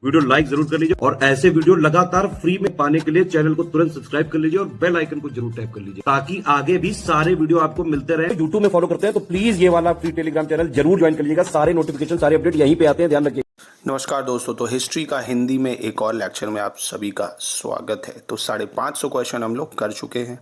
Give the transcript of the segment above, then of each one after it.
Video like जरूर कर लीजिए और ऐसे वीडियो लगातार फ्री में पाने के लिए चैनल को तुरंत सब्सक्राइब कर लीजिए और बेल आइकन को जरूर टैप कर लीजिए ताकि आगे भी सारे वीडियो आपको मिलते रहे। यूट्यूब में फॉलो करते हैं तो प्लीज ये वाला फ्री टेलीग्राम चैनल जरूर ज्वाइन कर लीजिएगा। सारे नोटिफिकेशन सारे अपडेट यहीं पे आते हैं, ध्यान रखिए। नमस्कार दोस्तों, तो हिस्ट्री का हिंदी में एक और लेक्चर में आप सभी का स्वागत है। तो 550 क्वेश्चन हम लोग कर चुके हैं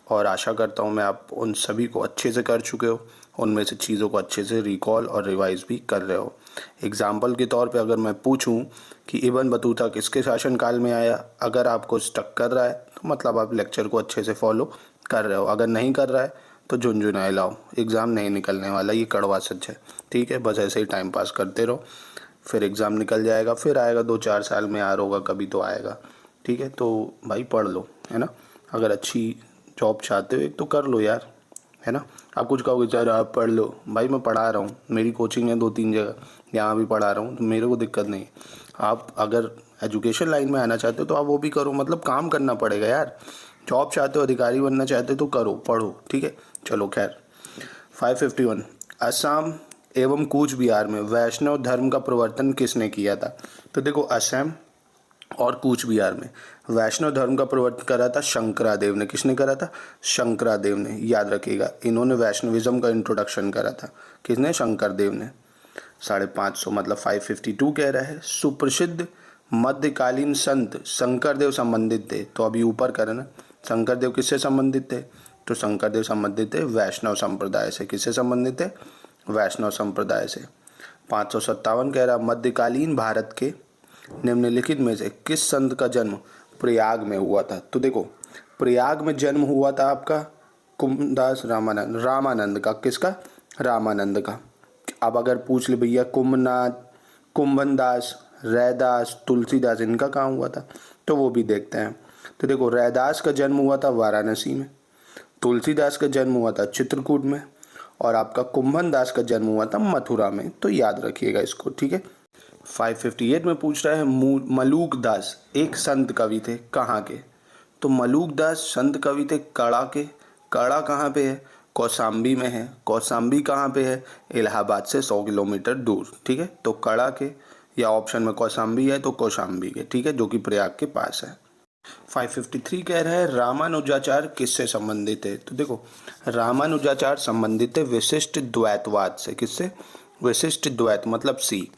और आशा करता हूं मैं आप उन सभी को अच्छे से कर चुके हो, उनमें से चीज़ों को अच्छे से रिकॉल और रिवाइज भी कर रहे हो। एग्जाम्पल के तौर पे अगर मैं पूछूं कि इब्न बतूता किसके शासनकाल में आया, अगर आपको स्टक कर रहा है तो मतलब आप लेक्चर को अच्छे से फॉलो कर रहे हो। अगर नहीं कर रहा है तो झुनझुनाए लाओ, एग्ज़ाम नहीं निकलने वाला, ये कड़वा सच है। ठीक है, बस ऐसे ही टाइम पास करते रहो, फिर एग्ज़ाम निकल जाएगा, फिर आएगा 2-4 साल में यार होगा कभी तो आएगा। ठीक है, तो भाई पढ़ लो, है ना। अगर अच्छी जॉब चाहते हो एक तो कर लो यार, है ना। आप कुछ कहोगे सर आप पढ़ लो, भाई मैं पढ़ा रहा हूँ, मेरी कोचिंग है 2-3 जगह, यहाँ भी पढ़ा रहा हूँ, तो मेरे को दिक्कत नहीं है। आप अगर एजुकेशन लाइन में आना चाहते हो तो आप वो भी करो, मतलब काम करना पड़ेगा यार। जॉब चाहते हो, अधिकारी बनना चाहते हो तो करो, पढ़ो। ठीक है, चलो खैर। 551 असम एवं कूच बिहार में वैष्णव धर्म का प्रवर्तन किसने किया था। तो देखो, असम और कूच बिहार में वैष्णव धर्म का प्रवर्तन करा था शंकरादेव ने। किसने करा था? शंकरादेव ने, याद रखिएगा। इन्होंने वैष्णविज्म का इंट्रोडक्शन करा था। किसने? शंकरदेव ने। 550 मतलब 552 कह रहा है सुप्रसिद्ध मध्यकालीन संत शंकरदेव संबंधित थे। तो अभी ऊपर करें ना, शंकरदेव किससे संबंधित थे? तो शंकरदेव संबंधित थे वैष्णव संप्रदाय से। किससे संबंधित थे? वैष्णव संप्रदाय से। 557 कह रहा मध्यकालीन भारत के निम्नलिखित में से किस संत का जन्म प्रयाग में हुआ था। तो देखो, प्रयाग में जन्म हुआ था आपका कुंभदास रामानंद का। किसका? रामानंद का। अब अगर पूछ ले भैया कुंभनदास, रैदास, तुलसीदास, इनका कहाँ हुआ था, तो वो भी देखते हैं। तो देखो, रैदास का जन्म हुआ था वाराणसी में, तुलसीदास का जन्म हुआ था चित्रकूट में, और आपका कुंभनदास का जन्म हुआ था मथुरा में। तो याद रखिएगा इसको। ठीक है। 558 में पूछ रहा है मलूक दास एक संत कवि थे, कहाँ के। तो मलूक दास संत कवि थे कड़ा के। कड़ा कहाँ पे है? कौशाम्बी में है। कौशाम्बी कहाँ पे है? इलाहाबाद से 100 किलोमीटर दूर। ठीक है, तो कड़ा के, या ऑप्शन में कौशाम्बी है तो कौशाम्बी के, ठीक है, जो कि प्रयाग के पास है। 553 कह रहा है रामानुजाचार्य किससे संबंधित है। तो देखो, रामानुजाचार्य संबंधित है विशिष्ट द्वैतवाद से। किससे? विशिष्ट द्वैत मतलब सी।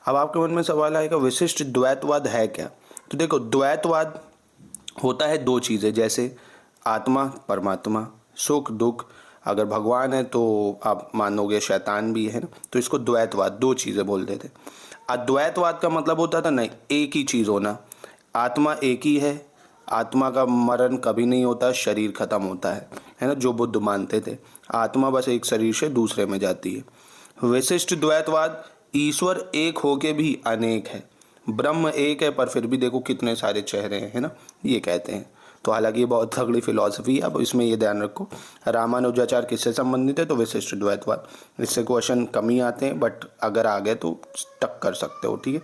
अब आपके मन में सवाल आएगा विशिष्ट द्वैतवाद है क्या। तो देखो, द्वैतवाद होता है दो चीज़ें, जैसे आत्मा परमात्मा, सुख दुख। अगर भगवान है तो आप मानोगे शैतान भी है ना, तो इसको द्वैतवाद, दो चीज़ें बोलते थे। अद्वैतवाद का मतलब होता था नहीं, एक ही चीज़ होना। आत्मा एक ही है, आत्मा का मरण कभी नहीं होता, शरीर खत्म होता है ना, जो बुद्ध मानते थे। आत्मा बस एक शरीर से दूसरे में जाती है। विशिष्ट द्वैतवाद, ईश्वर एक होके भी अनेक है, ब्रह्म एक है पर फिर भी देखो कितने सारे चेहरे हैं, है ना, ये कहते हैं। तो हालांकि ये बहुत तगड़ी फिलॉसफी है। अब इसमें ये ध्यान रखो, रामानुजाचार्य किससे संबंधित है? तो विशिष्ट द्वैतवाद। इससे क्वेश्चन कम ही आते हैं, बट अगर आ गए तो टक कर सकते हो। ठीक है।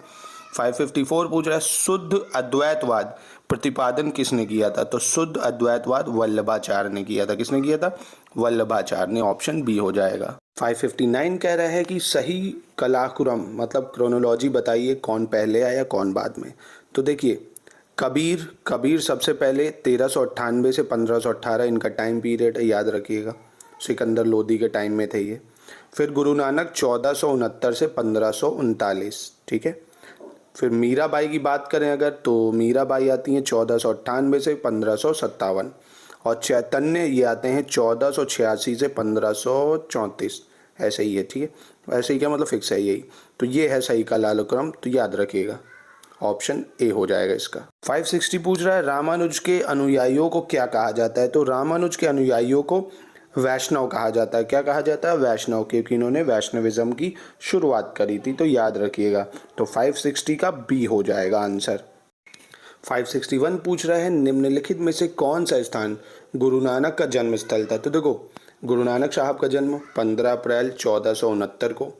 554 पूछ रहा है शुद्ध अद्वैतवाद प्रतिपादन किसने किया था। तो शुद्ध अद्वैतवाद वल्लभाचार्य ने किया था। किसने किया था? वल्लभाचार्य ने। ऑप्शन बी हो जाएगा। 559 कह रहा है कि सही कलाक्रम मतलब क्रोनोलॉजी बताइए, कौन पहले आया कौन बाद में। तो देखिए, कबीर सबसे पहले 1398 से 1518 इनका टाइम पीरियड है, याद रखिएगा। सिकंदर लोदी के टाइम में थे ये। फिर गुरु नानक 1469 से 1539। ठीक है। फिर मीराबाई की बात करें अगर, तो मीराबाई आती हैं 1498 से 1557, और चैतन्य ये आते हैं 1486 से 1534। ऐसे ही है। ठीक है, ऐसे ही क्या मतलब फिक्स है यही। तो ये है सही कालानुक्रम, तो याद रखिएगा, ऑप्शन ए हो जाएगा इसका। 560 पूछ रहा है रामानुज के अनुयायियों को क्या कहा जाता है। तो रामानुज के अनुयायियों को वैष्णव कहा जाता है। क्या कहा जाता है? वैष्णव, क्योंकि इन्होंने वैष्णविज्म की शुरुआत करी थी। तो याद रखिएगा, तो 560 का बी हो जाएगा आंसर। 561 पूछ रहा है निम्नलिखित में से कौन सा स्थान गुरु नानक का जन्म स्थल था। तो देखो, गुरु नानक साहब का जन्म 15 अप्रैल 1469 को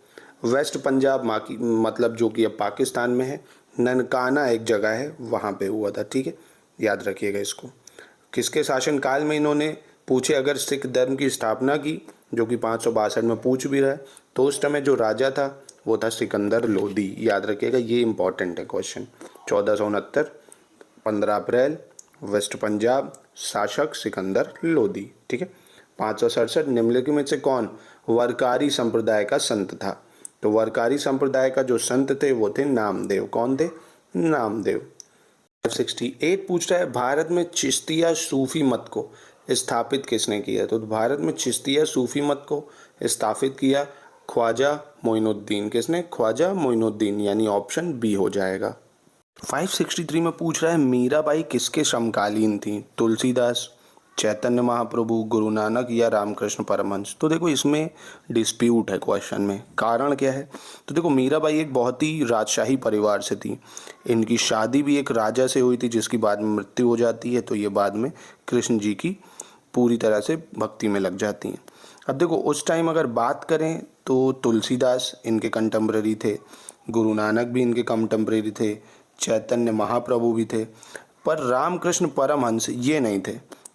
वेस्ट पंजाब मतलब जो कि अब पाकिस्तान में है, ननकाना एक जगह है, वहाँ पे हुआ था। ठीक है, याद रखिएगा इसको। किसके शासनकाल में इन्होंने, पूछे अगर, सिख धर्म की स्थापना की, जो कि 562 में पूछ भी रहा है, तो उस समय जो राजा था वो था सिकंदर लोदी। याद रखिएगा, ये इंपॉर्टेंट है क्वेश्चन। 1469, 15 अप्रैल, वेस्ट पंजाब, शासक सिकंदर लोदी। ठीक है। 567, निम्नलिखित में से कौन वरकारी संप्रदाय का संत था? तो वरकारी संप्रदाय का जो संत थे वो थे नामदेव। कौन थे? नामदेव। 568 पूछ रहा है, भारत में चिश्तिया सूफी मत को स्थापित किसने किया? तो भारत में चिश्तिया सूफी मत को स्थापित किया ख्वाजा मोइनुद्दीन। किसने? ख्वाजा मोइनुद्दीन, यानी ऑप्शन बी हो जाएगा। 563 में पूछ रहा है, मीराबाई किसके समकालीन थी? तुलसीदास, चैतन्य महाप्रभु, गुरु नानक या रामकृष्ण परमहंस? तो देखो इसमें डिस्प्यूट है क्वेश्चन में। कारण क्या है? तो देखो मीराबाई एक बहुत ही राजशाही परिवार से थी। इनकी शादी भी एक राजा से हुई थी जिसकी बाद में मृत्यु हो जाती है, तो ये बाद में कृष्ण जी की पूरी तरह से भक्ति में लग जाती हैं। अब देखो उस टाइम अगर बात करें तो तुलसीदास इनके कंटेम्प्रेरी थे, गुरु नानक भी इनके कंटेम्प्रेरी थे, चैतन्य महाप्रभु भी थे, पर रामकृष्ण परमहंस ये नहीं थे।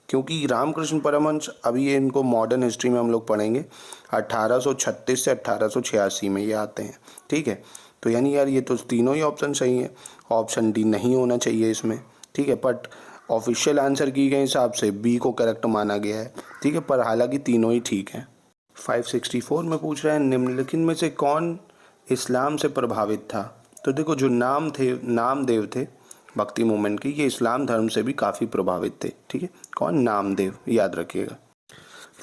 क्योंकि रामकृष्ण परमहंस अभी ये इनको मॉडर्न हिस्ट्री में हम लोग पढ़ेंगे 1836 से 1886 में ये आते हैं। ठीक है। तो यानी यार ये तो तीनों ही ऑप्शन सही है, ऑप्शन डी नहीं होना चाहिए इसमें। ठीक है। बट ऑफिशियल आंसर की गए हिसाब से बी को करेक्ट माना गया है। ठीक है। पर हालांकि तीनों ही ठीक हैं। 564 में पूछ रहे हैं, निम्नलिखित में से कौन इस्लाम से प्रभावित था? तो देखो जो नामदेव थे भक्ति मूवमेंट के, ये इस्लाम धर्म से भी काफ़ी प्रभावित थे। ठीक है। कौन? नामदेव, याद रखिएगा।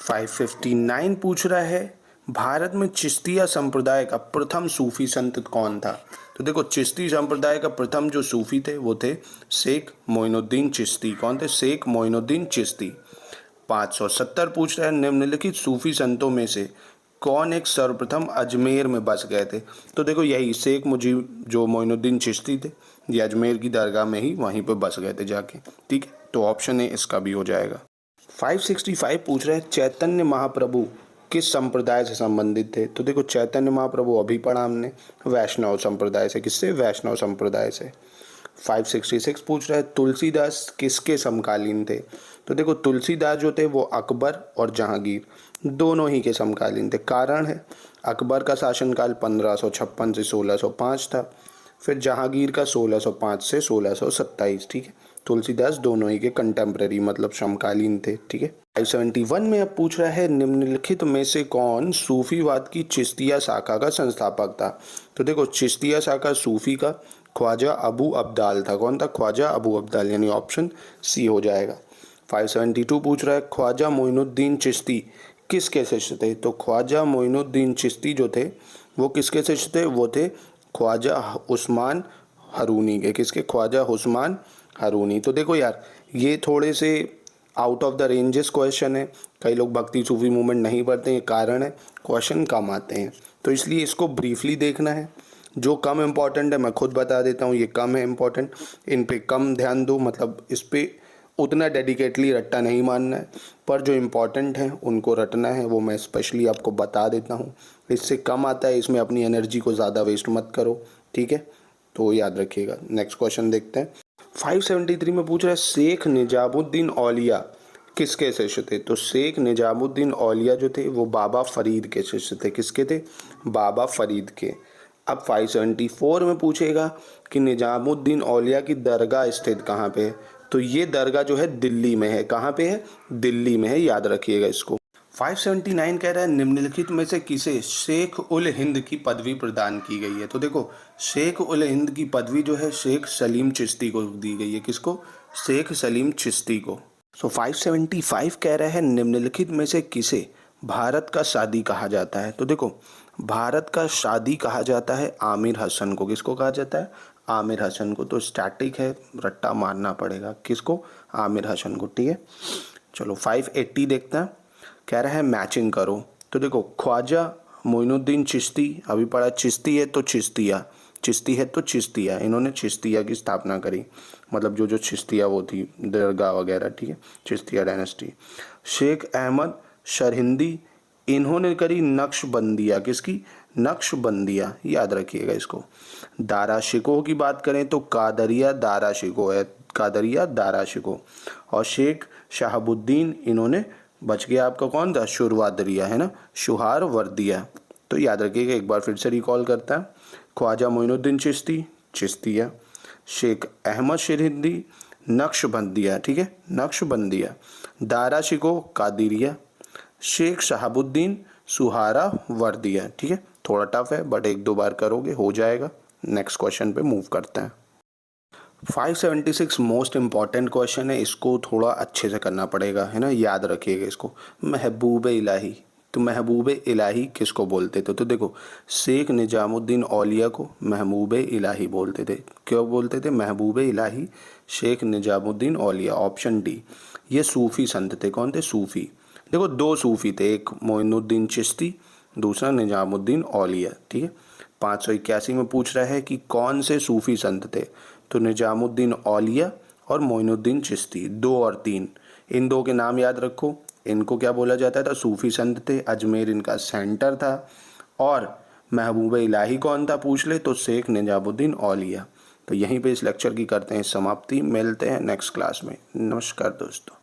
559 पूछ रहा है, भारत में चिश्तिया संप्रदाय का प्रथम सूफी संत कौन था? तो देखो चिश्ती संप्रदाय का प्रथम जो सूफी थे वो थे शेख मोइनुद्दीन चिश्ती। कौन थे? शेख मोइनुद्दीन चिश्ती। 570 पूछ रहा है, निम्नलिखित सूफी संतों में से कौन एक सर्वप्रथम अजमेर में बस गए थे? तो देखो यही शेख मुजीब जो मोइनुद्दीन चिश्ती थे, ये अजमेर की दरगाह में ही वहीं पे बस गए थे जाके। ठीक है। तो ऑप्शन ए इसका भी हो जाएगा। 565 पूछ रहे हैं, चैतन्य महाप्रभु किस संप्रदाय से संबंधित थे? तो देखो चैतन्य महाप्रभु अभी पढ़ा हमने, वैष्णव संप्रदाय से। किससे? वैष्णव संप्रदाय से। 566 पूछ रहा है, तुलसीदास किसके समकालीन थे? तो देखो तुलसीदास जो थे वो अकबर और जहांगीर दोनों ही के समकालीन थे। कारण है अकबर का शासनकाल 1556 से 1605 था, फिर जहांगीर का 1605 से 1627। ठीक है। तुलसीदास दोनों ही के कंटेम्प्रेरी मतलब समकालीन थे। ठीक है। 571 में अब पूछ रहा है, निम्नलिखित में से कौन सूफीवाद की चिश्तिया शाखा का संस्थापक था? तो देखो चिश्तिया शाखा सूफी का ख्वाजा अबू अब्दाल था। कौन था? ख्वाजा अबू अब्दाल, यानी ऑप्शन सी हो जाएगा। 572 पूछ रहा है, ख्वाजा मोइनुद्दीन चिश्ती किसके शिष्य थे? तो ख्वाजा मोइनुद्दीन चिश्ती जो थे वो किसके शिष्य थे? वो थे ख्वाजा उस्मान हरूनी के। किसके? ख्वाजा उस्मान हरूनी। तो देखो यार ये थोड़े से out of the ranges question है। कई लोग भक्ति सूफी मूवमेंट नहीं पढ़ते हैं, कारण है क्वेश्चन कम आते हैं, तो इसलिए इसको ब्रीफली देखना है। जो कम इम्पॉर्टेंट है मैं खुद बता देता हूँ, ये कम है इम्पॉर्टेंट, इन पे कम ध्यान दो, मतलब इस पे उतना डेडिकेटली रट्टा नहीं मानना है, पर जो इम्पॉर्टेंट हैं उनको रटना है, वो मैं स्पेशली आपको बता देता हूँ। इससे कम आता है, इसमें अपनी एनर्जी को ज़्यादा वेस्ट मत करो। ठीक है। तो याद रखिएगा। नेक्स्ट क्वेश्चन देखते हैं। 573 में पूछ रहा है, शेख निजामुद्दीन औलिया किसके शिष्य थे? तो शेख निजामुद्दीन औलिया जो थे वो बाबा फरीद के शिष्य थे। किसके थे? बाबा फरीद के। अब 574 में पूछेगा कि निजामुद्दीन औलिया की दरगाह स्थित कहाँ पे है? तो ये दरगाह जो है दिल्ली में है। कहाँ पे है? दिल्ली में है, याद रखिएगा इसको। 579 कह रहा है, निम्नलिखित में से किसे शेख उल हिंद की पदवी प्रदान की गई है? तो देखो शेख उल हिंद की पदवी जो है शेख सलीम चिश्ती को दी गई है। किसको? शेख सलीम चिश्ती को। 575 कह रहा है, निम्नलिखित में से किसे भारत का शादी कहा जाता है? तो देखो भारत का शादी कहा जाता है आमिर हसन को। किसको कहा जाता है? आमिर हसन को। तो स्टैटिक है, रट्टा मारना पड़ेगा। किसको? आमिर हसन को। ठीक है। चलो 580 देखते हैं। कह रहा है मैचिंग करो। तो देखो ख्वाजा मोइनुद्दीन चिश्ती, अभी पढ़ा चिश्ती है तो चिश्तिया, चिश्ती है तो चिश्तिया, इन्होंने चिश्तिया की स्थापना करी, मतलब जो चिश्तिया वो थी दरगाह वगैरह। ठीक है। चिश्तिया डायनेस्टी। शेख अहमद शरहिंदी, इन्होंने करी नक्शबंदिया। किसकी? नक्शबंदिया, याद रखिएगा इसको। दारा शिकोह की बात करें तो कादरिया दारा शिकोह है, कादरिया दारा शिकोह। और शेख शहाबुद्दीन, इन्होंने बच गया आपका कौन था? शुरवादरिया है ना, शुहार वर्दिया। तो याद रखिएगा, एक बार फिर से रिकॉल करता है। ख्वाजा मोइनुद्दीन चिश्ती, चिश्तिया। शेख अहमद शिरहिंदी, नक्शबंदिया, ठीक है, नक्शबंदिया। दारा शिको, कादिरिया। शेख शहाबुद्दीन, सुहारा वर्दिया, ठीक है। थोड़ा टफ है बट एक दो बार करोगे हो जाएगा। नेक्स्ट क्वेश्चन पे मूव करते हैं। 576 मोस्ट इम्पॉर्टेंट क्वेश्चन है, इसको थोड़ा अच्छे से करना पड़ेगा, है ना, याद रखिएगा इसको। महबूब इलाही, तो महबूब इलाही किसको बोलते थे? तो देखो, शेख निजामुद्दीन औलिया को महबूब इलाही बोलते थे। क्यों बोलते थे महबूब इलाही? शेख निजामुद्दीन औलिया, ऑप्शन डी। ये सूफ़ी संत थे। कौन थे? सूफ़ी। देखो, दो सूफ़ी थे, एक मोइनुद्दीन चिश्ती, दूसरा निजामुद्दीन औलिया, ठीक है। 581 में पूछ रहा है कि कौन से सूफ़ी संत थे, तो निजामुद्दीन औलिया और मोइनुद्दीन चिश्ती, 2 और 3, इन दो के नाम याद रखो। इनको क्या बोला जाता था? सूफ़ी संत थे, अजमेर इनका सेंटर था। और महबूब इलाही कौन था पूछ ले तो शेख निजामुद्दीन औलिया। तो यहीं पे इस लेक्चर की करते हैं समाप्ति। मिलते हैं नेक्स्ट क्लास में। नमस्कार दोस्तों।